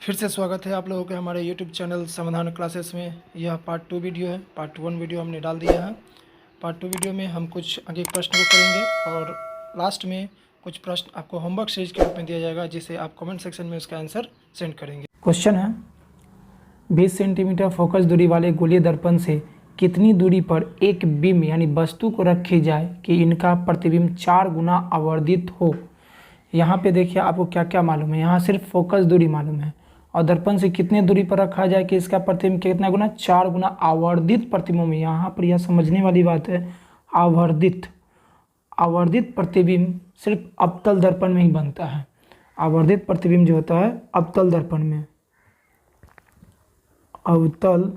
फिर से स्वागत है आप लोगों के हमारे YouTube चैनल समाधान क्लासेस में। यह पार्ट 2 वीडियो है। पार्ट 1 वीडियो हमने डाल दिया है। पार्ट 2 वीडियो में हम कुछ आगे प्रश्न को करेंगे और लास्ट में कुछ प्रश्न आपको होमवर्क सीरीज के रूप में दिया जाएगा, जिसे आप कमेंट सेक्शन में उसका आंसर सेंड करेंगे। क्वेश्चन है 20 सेंटीमीटर फोकस दूरी वाले गोलीय दर्पण से कितनी दूरी पर एक बीम यानी वस्तु को रखी जाए कि इनका प्रतिबिंब 4 गुना आवर्धित हो। यहाँ पे देखिए आपको क्या क्या मालूम है। यहाँ सिर्फ फोकस दूरी मालूम है और दर्पण से कितने दूरी पर रखा जाए कि इसका प्रतिबिंब कितना गुना, 4 गुना आवर्धित प्रतिबिंब। यहाँ पर यह समझने वाली बात है, आवर्धित। आवर्धित प्रतिबिंब सिर्फ अवतल दर्पण में ही बनता है। आवर्धित प्रतिबिंब जो होता है अवतल दर्पण में, अवतल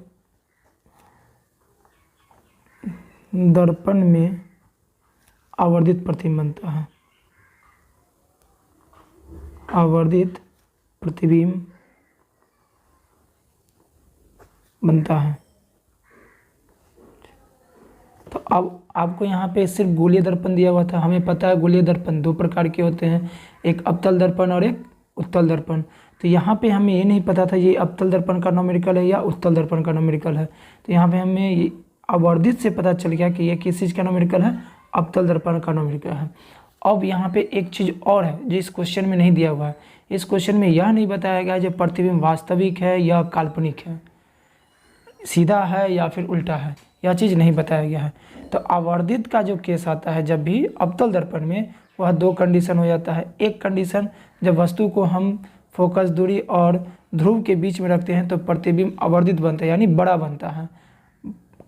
दर्पण में आवर्धित प्रतिबिंब बनता है। आवर्धित प्रतिबिंब बनता है। तो अब आपको यहाँ पे सिर्फ गोलीय दर्पण दिया हुआ था। हमें पता है गोलीय दर्पण 2 प्रकार के होते हैं, एक अवतल दर्पण और एक उत्तल दर्पण। तो यहाँ पे हमें ये नहीं पता था ये अवतल दर्पण का न्यूमेरिकल है या उत्तल दर्पण का न्यूमेरिकल है। तो यहाँ पे हमें आवर्धित से पता चल गया कि ये किस चीज़ का न्यूमेरिकल है, अवतल दर्पण का न्यूमेरिकल है। अब यहाँ पे एक चीज़ और है जो इस क्वेश्चन में नहीं दिया हुआ है। इस क्वेश्चन में यह नहीं बताया गया जो प्रतिबिंब वास्तविक है या काल्पनिक है, सीधा है या फिर उल्टा है, यह चीज़ नहीं बताया गया है। तो आवर्धित का जो केस आता है जब भी अवतल दर्पण में, वह 2 कंडीशन हो जाता है। एक कंडीशन जब वस्तु को हम फोकस दूरी और ध्रुव के बीच में रखते हैं तो प्रतिबिंब आवर्धित बनता है, यानी बड़ा बनता है,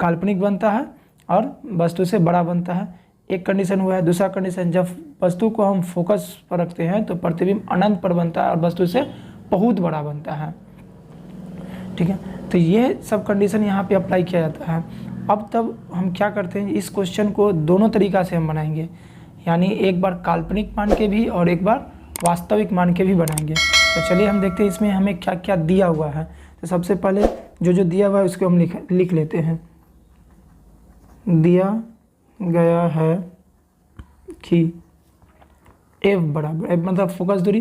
काल्पनिक बनता है और वस्तु से बड़ा बनता है। एक कंडीशन हुआ है। दूसरा कंडीशन जब वस्तु को हम फोकस पर रखते हैं तो प्रतिबिंब अनंत पर बनता है और वस्तु से बहुत बड़ा बनता है। ठीक है, तो ये सब कंडीशन यहाँ पे अप्लाई किया जाता है। अब तब हम क्या करते हैं, इस क्वेश्चन को दोनों तरीक़ा से हम बनाएंगे, यानी एक बार काल्पनिक मान के भी और एक बार वास्तविक मान के भी बनाएंगे। तो चलिए हम देखते हैं इसमें हमें क्या क्या दिया हुआ है। तो सबसे पहले जो दिया हुआ है उसको हम लिख लेते हैं। दिया गया है कि F बराबर, F मतलब फोकस दूरी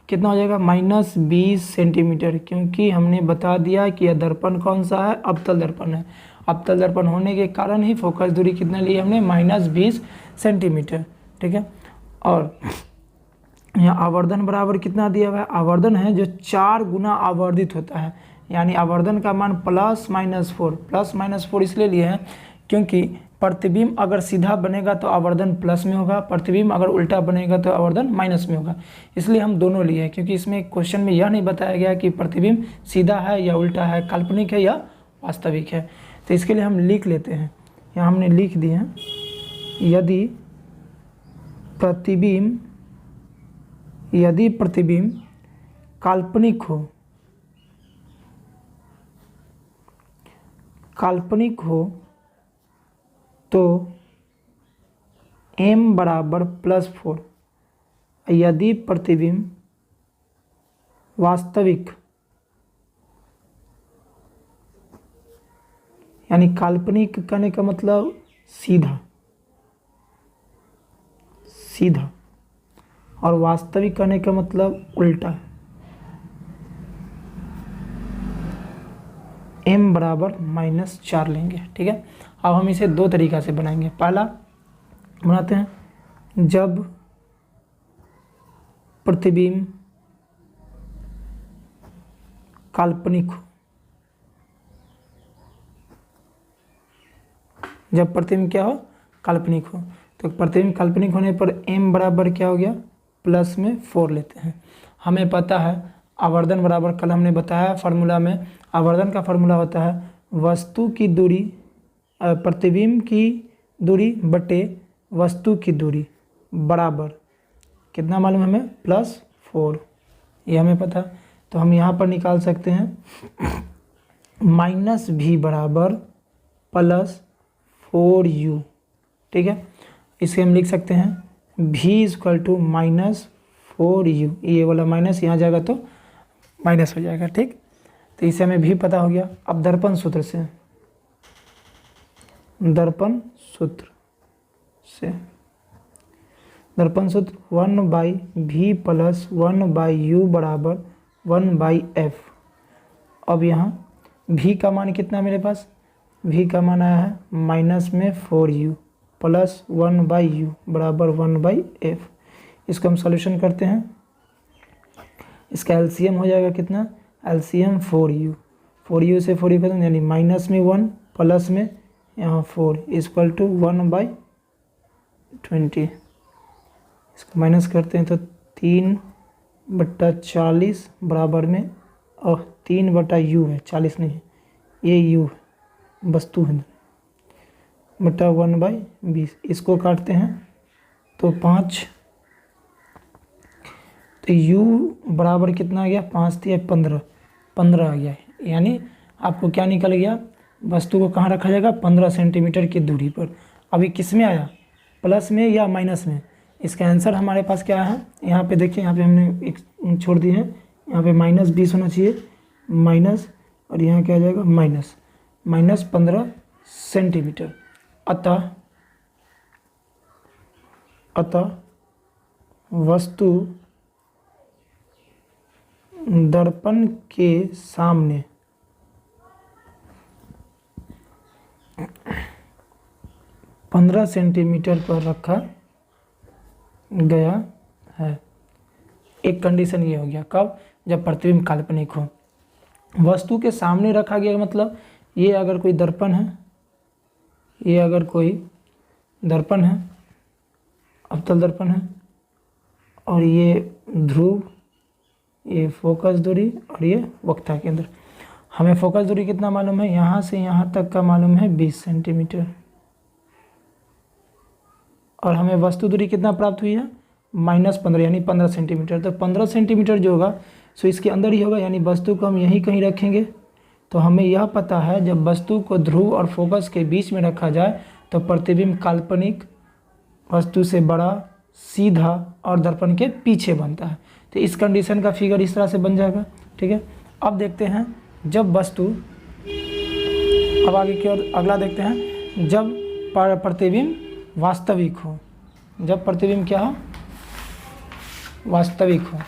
कितना हो जाएगा, -20 सेंटीमीटर, क्योंकि हमने बता दिया कि यह दर्पण कौन सा है, अवतल दर्पण है। अवतल दर्पण होने के कारण ही फोकस दूरी कितना ली हमने, -20 सेंटीमीटर। ठीक है, और यहाँ आवर्धन बराबर कितना दिया हुआ है, आवर्धन है जो 4 गुना आवर्धित होता है, यानी आवर्धन का मान +-4। +-4 इसलिए लिए हैं क्योंकि प्रतिबिंब अगर सीधा बनेगा तो आवर्धन प्लस में होगा, प्रतिबिंब अगर उल्टा बनेगा तो आवर्धन माइनस में होगा। इसलिए हम दोनों लिए हैं, क्योंकि इसमें क्वेश्चन में यह नहीं बताया गया कि प्रतिबिंब सीधा है या उल्टा है, काल्पनिक है या वास्तविक है। तो इसके लिए हम लिख लेते हैं। यहाँ हमने लिख दिए हैं, यदि प्रतिबिंब काल्पनिक हो तो m बराबर +4। यदि प्रतिबिंब वास्तविक यानी काल्पनिक करने का मतलब सीधा और वास्तविक करने का मतलब उल्टा, m बराबर -4 लेंगे। ठीक है, अब हम इसे 2 तरीक़ा से बनाएंगे। पहला बनाते हैं, जब प्रतिबिंब काल्पनिक हो, जब प्रतिबिंब क्या हो, काल्पनिक हो, तो प्रतिबिंब काल्पनिक होने पर m बराबर क्या हो गया, +4 लेते हैं। हमें पता है आवर्धन बराबर, कल हमने बताया फार्मूला में, आवर्धन का फार्मूला होता है वस्तु की दूरी, प्रतिबिंब की दूरी बटे वस्तु की दूरी बराबर कितना मालूम हमें, +4, ये हमें पता। तो हम यहाँ पर निकाल सकते हैं -v बराबर +4u। ठीक है, इसे हम लिख सकते हैं v = -4u। ये वाला माइनस यहाँ जाएगा तो माइनस हो जाएगा। ठीक, तो इसे हमें भी पता हो गया। अब दर्पण सूत्र से दर्पण सूत्र 1/v + 1/u बराबर 1/f। अब यहाँ v का मान कितना है मेरे पास, v का मान आया है माइनस में 4u प्लस 1/u बराबर 1/f। इसको हम सॉल्यूशन करते हैं, इसका एलसीएम हो जाएगा कितना, एलसीएम 4u से 4u खत्म, यानी माइनस में 1 प्लस में यहाँ 4 इक्वल टू 1/20। इसको माइनस करते हैं तो 3/40 बराबर में, और 3/u है, 40 नहीं है, ये u है, वस्तु है, बटा 1/20। इसको काटते हैं तो 5, तो u बराबर कितना आ गया, 5 दिया 15 आ गया है। यानी आपको क्या निकल गया, वस्तु को कहाँ रखा जाएगा, 15 सेंटीमीटर की दूरी पर। अभी किस में आया, प्लस में या माइनस में। इसका आंसर हमारे पास क्या है, यहाँ पे देखिए, यहाँ पे हमने एक छोड़ दिए हैं, यहाँ पे -20 होना चाहिए, माइनस, और यहाँ क्या आ जाएगा -15 सेंटीमीटर। अतः वस्तु दर्पण के सामने 15 सेंटीमीटर पर रखा गया है। एक कंडीशन ये हो गया, कब, जब प्रतिबिंब काल्पनिक हो। वस्तु के सामने रखा गया मतलब ये अगर कोई दर्पण है, ये अगर कोई दर्पण है, अवतल दर्पण है, और ये ध्रुव, ये फोकस दूरी, और ये वक्ता केंद्र। हमें फोकस दूरी कितना मालूम है, यहाँ से यहाँ तक का मालूम है 20 सेंटीमीटर, और हमें वस्तु दूरी कितना प्राप्त हुई है, -15 यानी 15 सेंटीमीटर। तो 15 सेंटीमीटर जो होगा सो इसके अंदर ही होगा, यानी वस्तु को हम यहीं कहीं रखेंगे। तो हमें यह पता है जब वस्तु को ध्रुव और फोकस के बीच में रखा जाए तो प्रतिबिंब काल्पनिक, वस्तु से बड़ा, सीधा और दर्पण के पीछे बनता है। तो इस कंडीशन का फिगर इस तरह से बन जाएगा। ठीक है, अब देखते हैं जब वस्तु, अब आगे की ओर अगला देखते हैं, जब प्रतिबिंब वास्तविक हो। जब प्रतिबिंब क्या हो, वास्तविक हो।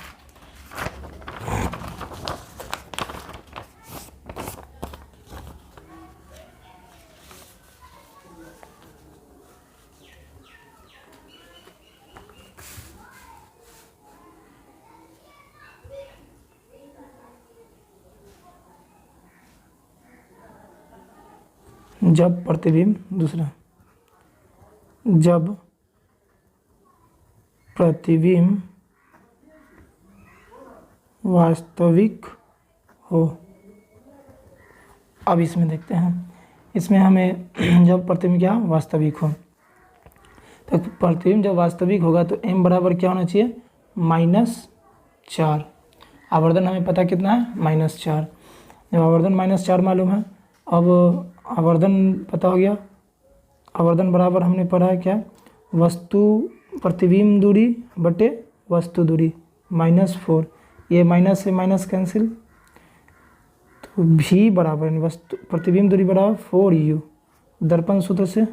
जब प्रतिबिंब, दूसरा, जब प्रतिबिंब वास्तविक हो। अब इसमें देखते हैं, इसमें हमें जब प्रतिबिंब क्या वास्तविक हो, तो प्रतिबिंब जब वास्तविक होगा तो m बराबर क्या होना चाहिए, -4। आवर्धन हमें पता कितना है, -4। जब आवर्धन -4 मालूम है, अब आवर्धन पता हो गया, आवर्धन बराबर हमने पढ़ा है क्या, वस्तु प्रतिबिंब दूरी बटे वस्तु दूरी, -4। ये माइनस से माइनस कैंसिल, तो v बराबर वस्तु प्रतिबिंब दूरी बराबर 4u, दर्पण सूत्र से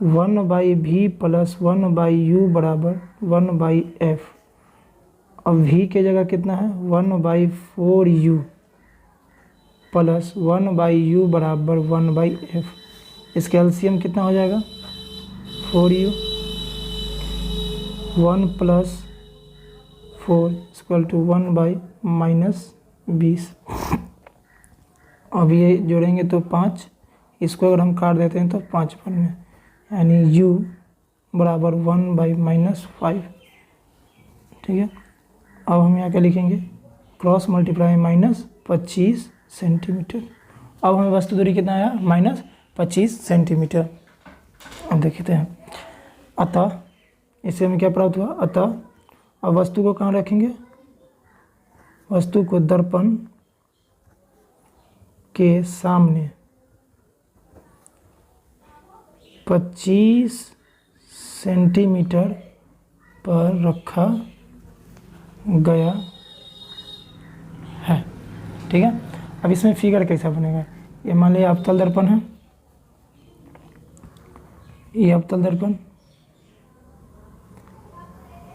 1/v प्लस 1/u बराबर 1/f। अब v के जगह कितना है, 1/4u प्लस 1/u बराबर 1/f। इसका एलसीएम कितना हो जाएगा, 4u, 1 + 4 = 1/-20। अब ये जोड़ेंगे तो 5, इसको अगर हम काट देते हैं तो 5 पर में, यानी u बराबर 1/-5। ठीक है, अब हम यहाँ क्या लिखेंगे, क्रॉस मल्टीप्लाई -25 सेंटीमीटर। अब हमें वस्तु दूरी कितना आया, -25 सेंटीमीटर। अब देखते हैं, अतः इससे हमें क्या प्राप्त हुआ, अतः अब वस्तु को कहाँ रखेंगे, वस्तु को दर्पण के सामने 25 सेंटीमीटर पर रखा गया है। ठीक है, अब इसमें फिगर कैसा बनेगा, ये मान लिया अवतल दर्पण है, ये अवतल दर्पण,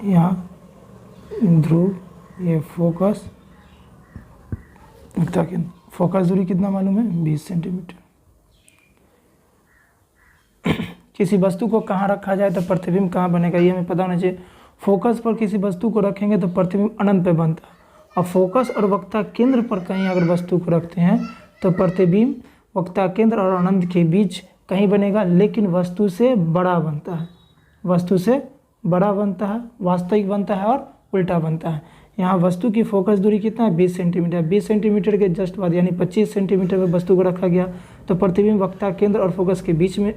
यहाँ ध्रुव, ये फोकस, वक्ता केंद्र। फोकस दूरी कितना मालूम है? 20 सेंटीमीटर। किसी वस्तु को कहाँ रखा जाए तो प्रतिबिंब कहाँ बनेगा, ये हमें पता होना चाहिए। फोकस पर किसी वस्तु को रखेंगे तो प्रतिबिंब अनंत पे बनता है, और फोकस और वक्ता केंद्र पर कहीं अगर वस्तु को रखते हैं तो प्रतिबिंब वक्ता केंद्र और अनंत के बीच कहीं बनेगा, लेकिन वस्तु से बड़ा बनता है, वस्तु से बड़ा बनता है, वास्तविक बनता है और उल्टा बनता है। यहाँ वस्तु की फोकस दूरी कितना है? 20 सेंटीमीटर। 20 सेंटीमीटर के जस्ट बाद यानी 25 सेंटीमीटर पर वस्तु को रखा गया, तो प्रतिबिंब वक्ता केंद्र और फोकस के बीच में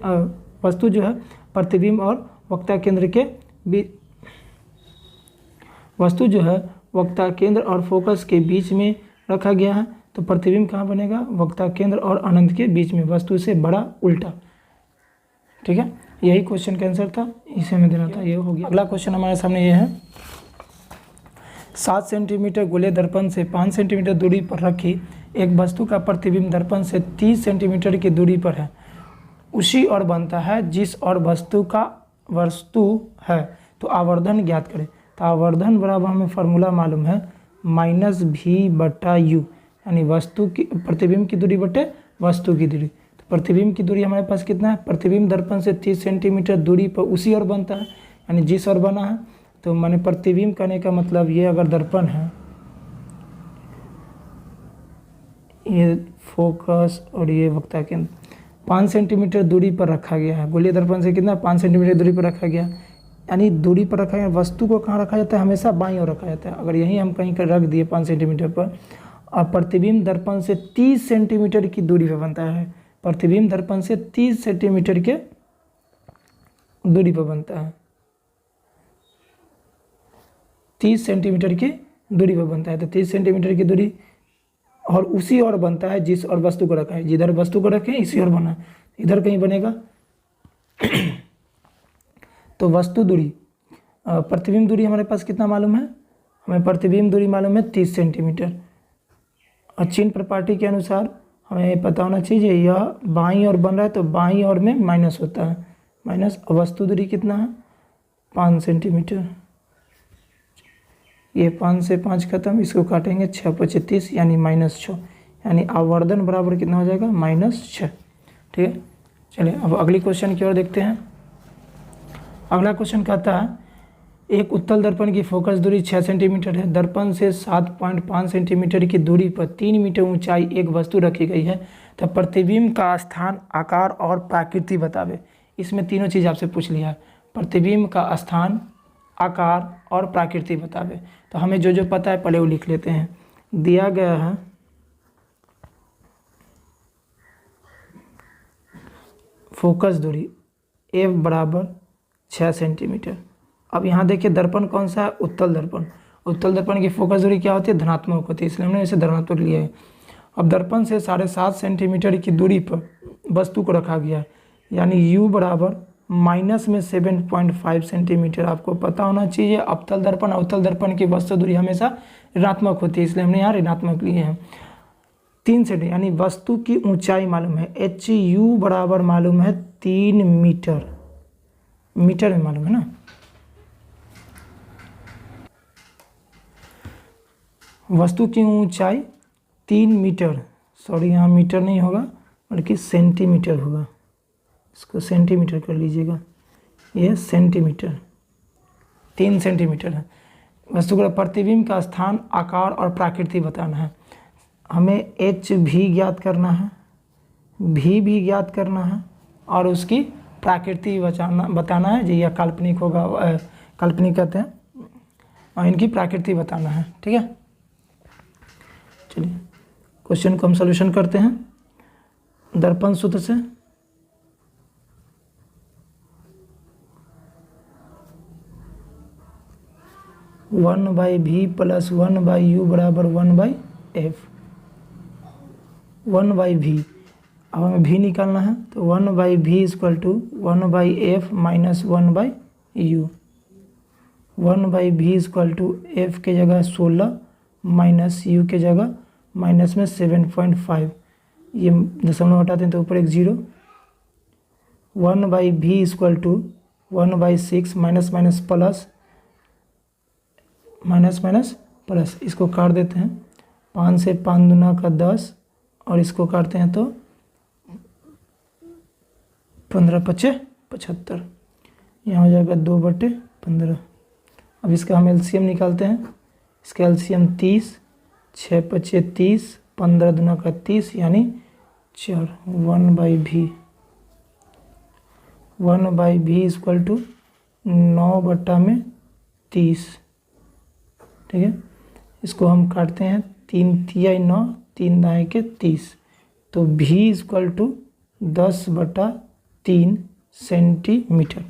वस्तु जो है प्रतिबिंब और वक्ता केंद्र के बीच, वस्तु जो है वक्ता केंद्र और फोकस के बीच में रखा गया है, तो प्रतिबिंब कहाँ बनेगा? वक्ता केंद्र और अनंत के बीच में, वस्तु से बड़ा उल्टा। ठीक है, यही क्वेश्चन का आंसर था, इसे हमें देना था, ये हो गया। अगला क्वेश्चन हमारे सामने ये है, 7 सेंटीमीटर गोलीय दर्पण से 5 सेंटीमीटर दूरी पर रखी एक वस्तु का प्रतिबिंब दर्पण से 30 सेंटीमीटर की दूरी पर है, उसी और बनता है जिस और वस्तु है, तो आवर्धन ज्ञात करें। तो आवर्धन बराबर हमें फार्मूला मालूम है -v/u, यानी वस्तु की प्रतिबिंब की दूरी बटे वस्तु की दूरी। तो प्रतिबिंब की दूरी हमारे पास कितना है? प्रतिबिंब दर्पण से 30 सेंटीमीटर दूरी पर उसी और बनता है, यानी जिस और बना है, तो मैंने प्रतिबिंब करने का मतलब ये, अगर दर्पण है, ये फोकस और ये वक्ता केंद्र 5 सेंटीमीटर दूरी पर रखा गया है, गोलीय दर्पण से कितना? 5 सेंटीमीटर दूरी पर रखा गया, यानी दूरी पर रखा गया। वस्तु को कहाँ रखा जाता है? हमेशा बाईं ओर रखा जाता है। अगर यहीं हम कहीं कर रख दिए 5 सेंटीमीटर पर, और प्रतिबिंब दर्पण से 30 सेंटीमीटर की दूरी पर बनता है, प्रतिबिंब दर्पण से 30 सेंटीमीटर के दूरी पर बनता है, 30 सेंटीमीटर की दूरी पर बनता है, तो 30 सेंटीमीटर की दूरी, और उसी और बनता है जिस और वस्तु को रखा है। जिधर वस्तु को रखें इसी और बना, इधर कहीं बनेगा। तो वस्तु दूरी, प्रतिबिंब दूरी हमारे पास कितना मालूम है? हमें प्रतिबिंब दूरी मालूम है 30 सेंटीमीटर, और चिन्ह प्रॉपर्टी के अनुसार हमें पता होना चाहिए, यह बाईं ओर बन रहा है तो बाईं ओर में माइनस होता है, माइनस। वस्तु दूरी कितना है? 5 सेंटीमीटर। ये 5 से 5 खत्म, इसको काटेंगे 6 × 35 यानी -6, यानी आवर्धन बराबर कितना हो जाएगा? -6। ठीक है, चलिए अब अगली क्वेश्चन की ओर देखते हैं। अगला क्वेश्चन कहता है, एक उत्तल दर्पण की फोकस दूरी 6 सेंटीमीटर है, दर्पण से 7.5 सेंटीमीटर की दूरी पर 3 मीटर ऊंचाई एक वस्तु रखी गई है, तो प्रतिबिंब का स्थान, आकार और प्राकृति बतावे। इसमें तीनों चीज़ आपसे पूछ लिया है, प्रतिबिंब का स्थान, आकार और प्राकृति बतावे। तो हमें जो जो पता है पहले वो लिख लेते हैं। दिया गया है फोकस दूरी F बराबर 6 सेंटीमीटर। अब यहाँ देखिए दर्पण कौन सा है? उत्तल दर्पण। उत्तल दर्पण की फोकस दूरी क्या होती है? धनात्मक होती है, इसलिए हमने इसे धनात्मक लिया है। अब दर्पण से 7.5 सेंटीमीटर की दूरी पर वस्तु को रखा गया है, यानी U बराबर -7.5 सेंटीमीटर। आपको पता होना चाहिए अवतल दर्पण और उत्तल दर्पण की वस्तु दूरी हमेशा ऋणात्मक होती है, इसलिए हमने यहाँ ऋणात्मक लिए हैं। 3 सेंटीमीटर, यानी वस्तु की ऊंचाई मालूम है, HU बराबर मालूम है 3 मीटर, मीटर में मालूम है ना। वस्तु की ऊंचाई 3 मीटर, सॉरी यहाँ मीटर नहीं होगा बल्कि सेंटीमीटर होगा, इसको सेंटीमीटर कर लीजिएगा, ये सेंटीमीटर, 3 सेंटीमीटर है। वस्तु का प्रतिबिंब का स्थान, आकार और प्राकृति बताना है। हमें H भी ज्ञात करना है, भी ज्ञात करना है, और उसकी प्राकृति बताना है, जो यह काल्पनिक होगा, काल्पनिक कहते हैं, और इनकी प्राकृति बताना है। ठीक है, चलिए क्वेश्चन को हम सॉल्यूशन करते हैं दर्पण सूत्र से। वन बाई भी प्लस 1/u बराबर 1/f, 1/v। अब हमें भी निकालना है, तो 1/v = 1/f minus 1/u। 1/v = f के जगह 16 माइनस u के जगह माइनस में 7.5, ये दशमलव हटाते हैं तो ऊपर एक 0। 1/v = 1/6 minus minus plus minus minus plus, इसको काट देते हैं, 5 से 5 दूना का 10 और इसको काटते हैं तो 15 पचे 75, यहाँ हो जाएगा 2/15। अब इसका हम एलसीएम निकालते हैं, इसका एलसीएम 30, 6 पचे 30, 15 दूना का 30 यानी 4, 1/v, 1/v इक्वल टू 9/30, ठीक है। इसको हम काटते हैं, 3 तिया 9, 3 दाएँ के 30, तो v इक्वल टू 10/3 सेंटीमीटर,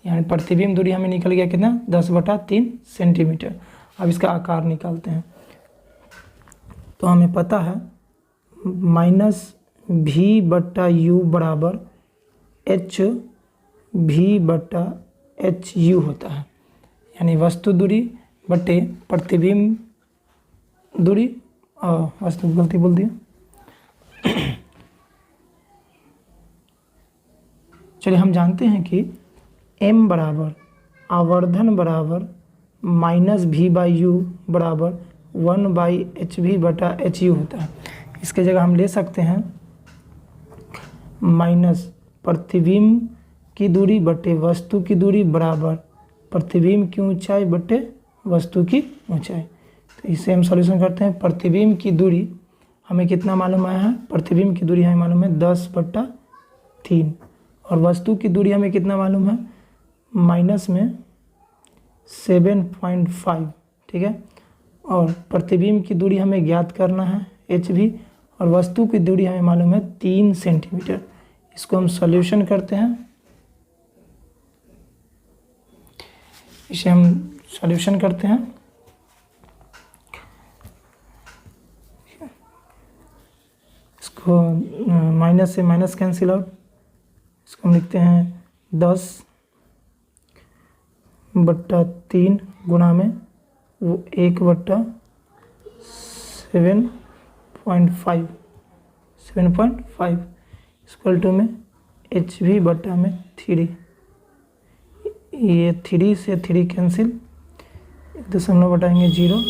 यानी प्रतिबिंब दूरी हमें निकल गया कितना, 10/3 सेंटीमीटर। अब इसका आकार निकालते हैं, तो हमें पता है -v/u बराबर h/h u होता है, यानी वस्तु दूरी बटे प्रतिबिंब दूरी, वस्तु गलती बोल दिया। चलिए हम जानते हैं कि m बराबर आवर्धन बराबर -v/u बराबर 1/hv/hu होता है। इसके जगह हम ले सकते हैं माइनस प्रतिबिंब की दूरी बटे वस्तु की दूरी बराबर प्रतिबिंब की ऊंचाई बटे वस्तु की ऊंचाई। तो इसे हम सॉल्यूशन करते हैं। प्रतिबिंब की दूरी हमें कितना मालूम आया है, प्रतिबिंब की दूरी हमें मालूम है 10/3, और वस्तु की दूरी हमें कितना मालूम है, माइनस में 7.5, ठीक है। और प्रतिबिंब की दूरी हमें ज्ञात करना है hv, और वस्तु की दूरी हमें मालूम है 3 सेंटीमीटर। इसको हम सॉल्यूशन करते हैं, इसे हम सॉल्यूशन करते हैं। इसको माइनस से माइनस कैंसिल आउट, इसको हम लिखते हैं 10/3 गुणा में वो 1/7.5 इक्वल टू में hv/3, ये 3 से 3 कैंसिल, 0 बटाएंगे 0,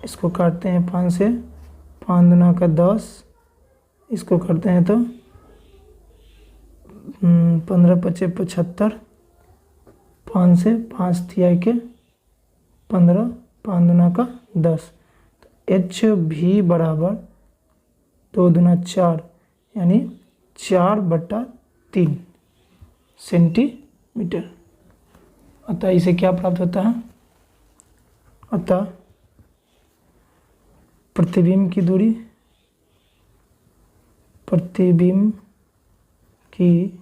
इसको काटते हैं 5 से, 5 दूना का 10, इसको करते हैं तो 15 पचे 75, 5 से 5 तिहाई के 15, 5 दूना का 10, तो hv बराबर 2 दूना 4 यानी 4/3 सेंटीमीटर। अतः इसे क्या प्राप्त होता है, अतः प्रतिबिंब की दूरी, प्रतिबिंब की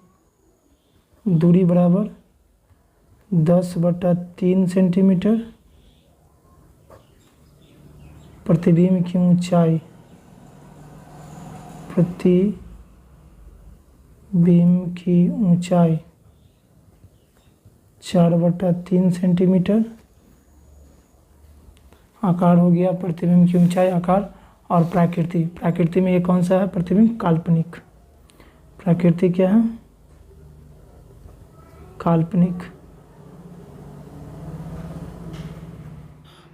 दूरी बराबर 10/3 सेंटीमीटर, प्रतिबिंब की ऊंचाई, प्रतिबिंब की ऊंचाई 4/3 सेंटीमीटर। आकार हो गया प्रतिबिंब की ऊंचाई, आकार। और प्रकृति, प्रकृति में ये कौन सा है, प्रतिबिंब काल्पनिक। प्रकृति क्या है, काल्पनिक।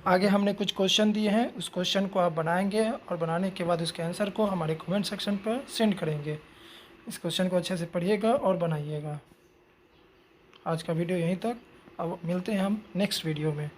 आगे हमने कुछ क्वेश्चन दिए हैं, उस क्वेश्चन को आप बनाएंगे और बनाने के बाद उसके आंसर को हमारे कमेंट सेक्शन पर सेंड करेंगे। इस क्वेश्चन को अच्छे से पढ़िएगा और बनाइएगा। आज का वीडियो यहीं तक, अब मिलते हैं हम नेक्स्ट वीडियो में।